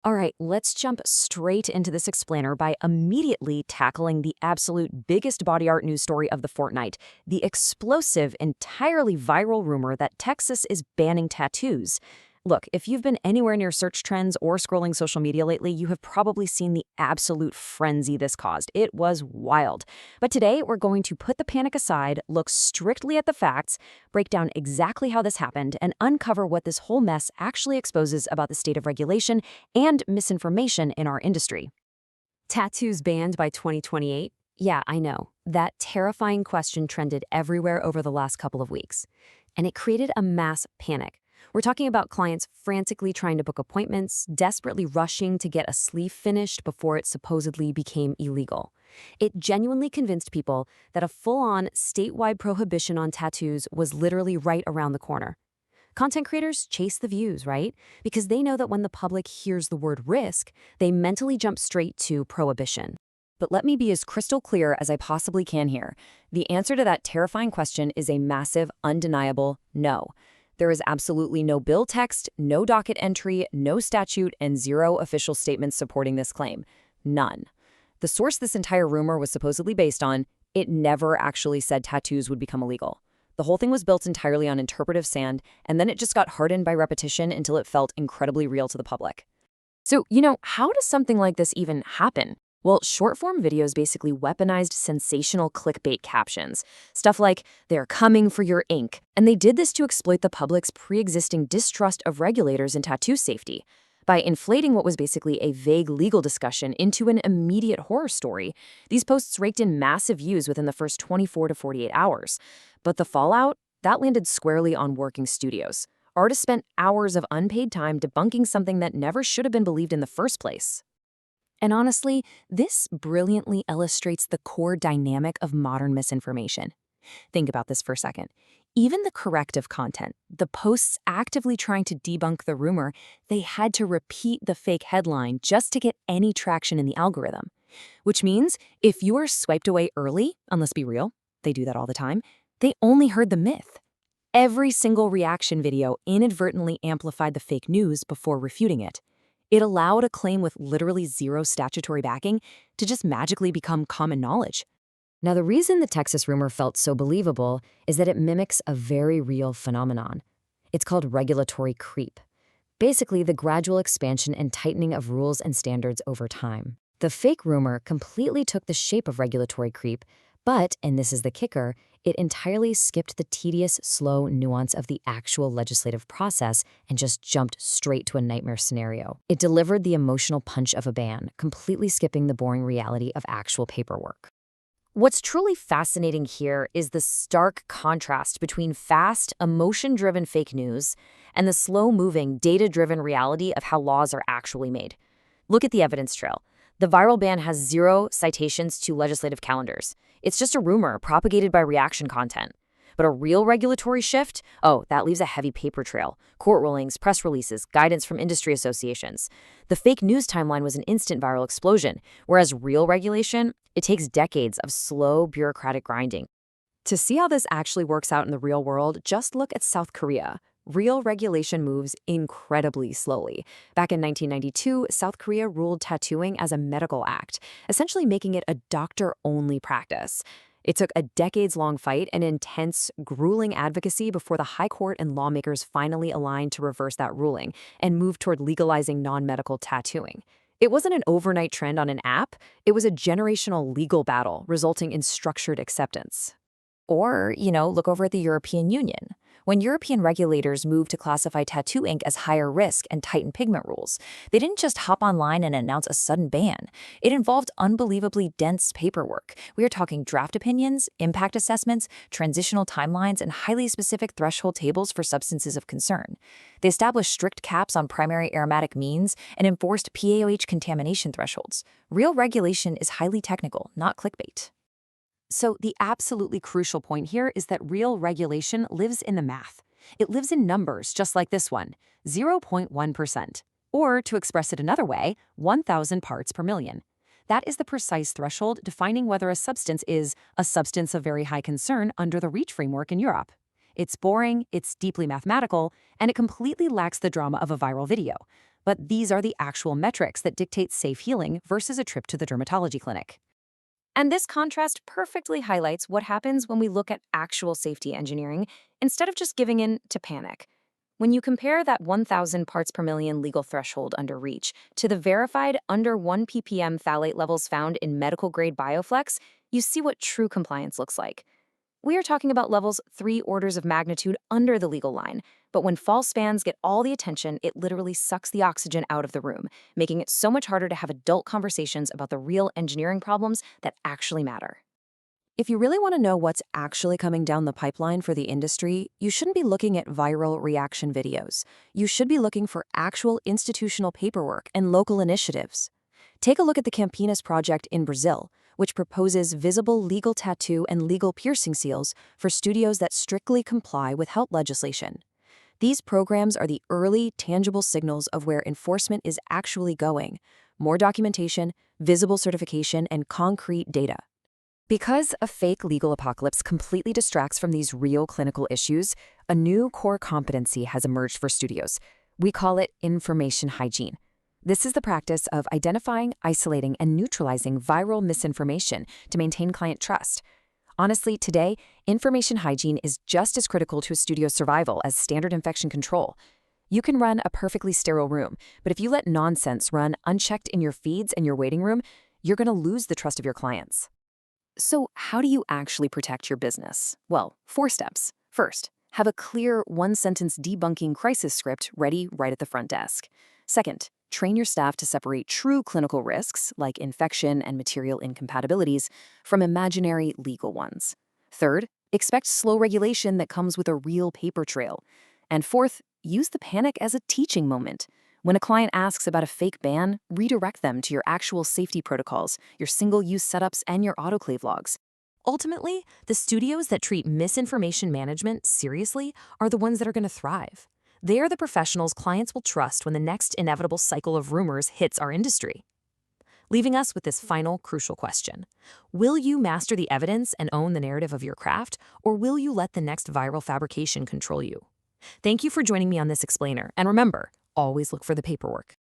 All right, let's jump straight into this explainer by immediately tackling the absolute biggest body art news story of the fortnight, the explosive, entirely viral rumor that Texas is banning tattoos. Look, if you've been anywhere near search trends or scrolling social media lately, you have probably seen the absolute frenzy this caused. It was wild. But today, we're going to put the panic aside, look strictly at the facts, break down exactly how this happened, and uncover what this whole mess actually exposes about the state of regulation and misinformation in our industry. Tattoos banned by 2028? Yeah, I know. That terrifying question trended everywhere over the last couple of weeks. And it created a mass panic. We're talking about clients frantically trying to book appointments, desperately rushing to get a sleeve finished before it supposedly became illegal. It genuinely convinced people that a full-on statewide prohibition on tattoos was literally right around the corner. Content creators chase the views, right? Because they know that when the public hears the word risk, they mentally jump straight to prohibition. But let me be as crystal clear as I possibly can here. The answer to that terrifying question is a massive, undeniable no. There is absolutely no bill text, no docket entry, no statute, and zero official statements supporting this claim. None. The source this entire rumor was supposedly based on, it never actually said tattoos would become illegal. The whole thing was built entirely on interpretive sand, and then it just got hardened by repetition until it felt incredibly real to the public. So, how does something like this even happen? Well, short-form videos basically weaponized sensational clickbait captions. Stuff like, "They're coming for your ink." And they did this to exploit the public's pre-existing distrust of regulators in tattoo safety. By inflating what was basically a vague legal discussion into an immediate horror story, these posts raked in massive views within the first 24 to 48 hours. But the fallout? That landed squarely on working studios. Artists spent hours of unpaid time debunking something that never should have been believed in the first place. And honestly, this brilliantly illustrates the core dynamic of modern misinformation. Think about this for a second. Even the corrective content, the posts actively trying to debunk the rumor, they had to repeat the fake headline just to get any traction in the algorithm. Which means if you are swiped away early, and let's be real, they do that all the time, they only heard the myth. Every single reaction video inadvertently amplified the fake news before refuting it. It allowed a claim with literally zero statutory backing to just magically become common knowledge. Now, the reason the Texas rumor felt so believable is that it mimics a very real phenomenon. It's called regulatory creep. Basically, the gradual expansion and tightening of rules and standards over time. The fake rumor completely took the shape of regulatory creep, but, and this is the kicker, it entirely skipped the tedious, slow nuance of the actual legislative process and just jumped straight to a nightmare scenario. It delivered the emotional punch of a ban, completely skipping the boring reality of actual paperwork. What's truly fascinating here is the stark contrast between fast, emotion-driven fake news and the slow-moving, data-driven reality of how laws are actually made. Look at the evidence trail. The viral ban has zero citations to legislative calendars. It's just a rumor propagated by reaction content. But a real regulatory shift? Oh, that leaves a heavy paper trail. Court rulings, press releases, guidance from industry associations. The fake news timeline was an instant viral explosion, whereas real regulation, it takes decades of slow bureaucratic grinding. To see how this actually works out in the real world, just look at South Korea. Real regulation moves incredibly slowly. Back in 1992, South Korea ruled tattooing as a medical act, essentially making it a doctor-only practice. It took a decades-long fight and intense, grueling advocacy before the high court and lawmakers finally aligned to reverse that ruling and move toward legalizing non-medical tattooing. It wasn't an overnight trend on an app, it was a generational legal battle resulting in structured acceptance. Or, look over at the European Union. When European regulators moved to classify tattoo ink as higher risk and tighten pigment rules, they didn't just hop online and announce a sudden ban. It involved unbelievably dense paperwork. We are talking draft opinions, impact assessments, transitional timelines, and highly specific threshold tables for substances of concern. They established strict caps on primary aromatic means and enforced PAOH contamination thresholds. Real regulation is highly technical, not clickbait. So the absolutely crucial point here is that real regulation lives in the math. It lives in numbers just like this one, 0.1%. Or, to express it another way, 1,000 parts per million. That is the precise threshold defining whether a substance is a substance of very high concern under the REACH framework in Europe. It's boring, it's deeply mathematical, and it completely lacks the drama of a viral video. But these are the actual metrics that dictate safe healing versus a trip to the dermatology clinic. And this contrast perfectly highlights what happens when we look at actual safety engineering instead of just giving in to panic. When you compare that 1,000 parts per million legal threshold under REACH to the verified under 1 ppm phthalate levels found in medical-grade Bioflex, you see what true compliance looks like. We are talking about levels 3 orders of magnitude under the legal line, but when false spans get all the attention, it literally sucks the oxygen out of the room, making it so much harder to have adult conversations about the real engineering problems that actually matter. If you really want to know what's actually coming down the pipeline for the industry, you shouldn't be looking at viral reaction videos. You should be looking for actual institutional paperwork and local initiatives. Take a look at the Campinas project in Brazil, which proposes visible legal tattoo and legal piercing seals for studios that strictly comply with health legislation. These programs are the early, tangible signals of where enforcement is actually going: more documentation, visible certification, and concrete data. Because a fake legal apocalypse completely distracts from these real clinical issues, a new core competency has emerged for studios. We call it information hygiene. This is the practice of identifying, isolating, and neutralizing viral misinformation to maintain client trust. Honestly, today, information hygiene is just as critical to a studio's survival as standard infection control. You can run a perfectly sterile room, but if you let nonsense run unchecked in your feeds and your waiting room, you're going to lose the trust of your clients. So how do you actually protect your business? Well, 4 steps. First, have a clear one-sentence debunking crisis script ready right at the front desk. Second, train your staff to separate true clinical risks, like infection and material incompatibilities, from imaginary legal ones. Third, expect slow regulation that comes with a real paper trail. And fourth, use the panic as a teaching moment. When a client asks about a fake ban, redirect them to your actual safety protocols, your single-use setups, and your autoclave logs. Ultimately, the studios that treat misinformation management seriously are the ones that are going to thrive. They are the professionals clients will trust when the next inevitable cycle of rumors hits our industry. Leaving us with this final, crucial question. Will you master the evidence and own the narrative of your craft, or will you let the next viral fabrication control you? Thank you for joining me on this explainer, and remember, always look for the paperwork.